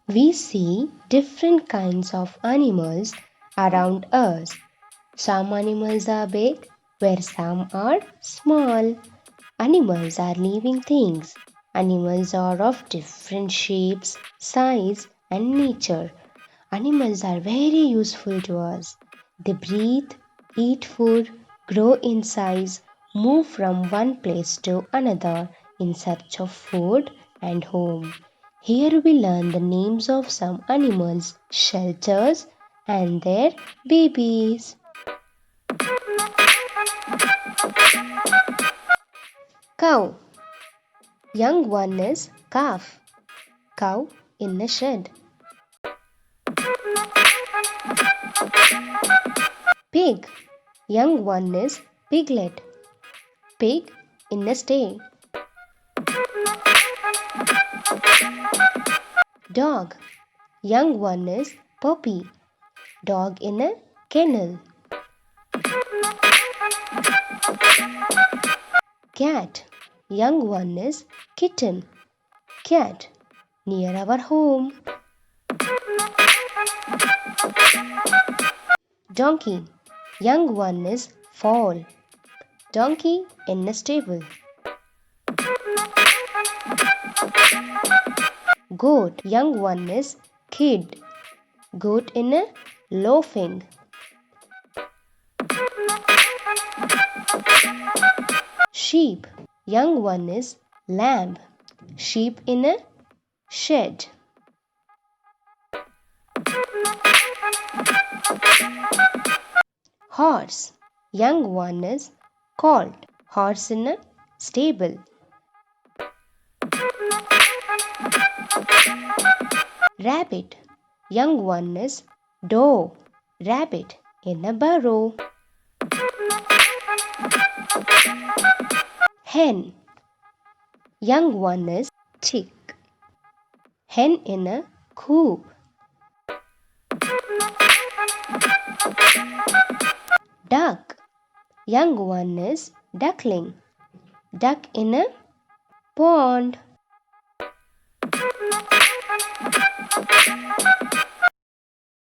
We see different kinds of animals around us. Some animals are big, where some are small. Animals are living things. Animals are of different shapes, size, and nature. Animals are very useful to us. They breathe, eat food, grow in size, move from one place to another in search of food and home. Here we learn the names of some animals, shelters, and their babies. Cow. Young one is calf. Cow in a shed. Pig. Young one is piglet. Pig in a stay. Dog. Young one is puppy. Dog in a kennel. Cat. Young one is kitten. Cat near our home. Donkey. Young one is foal. Donkey in a stable. Goat. Young one is kid. Goat in a loafing. Sheep. Young one is lamb. Sheep in a shed. Horse. Young one is colt. Horse in a stable. Rabbit. Young one is doe. Rabbit in a burrow. Hen. Young one is chick. Hen in a coop. Duck. Young one is duckling. Duck in a pond.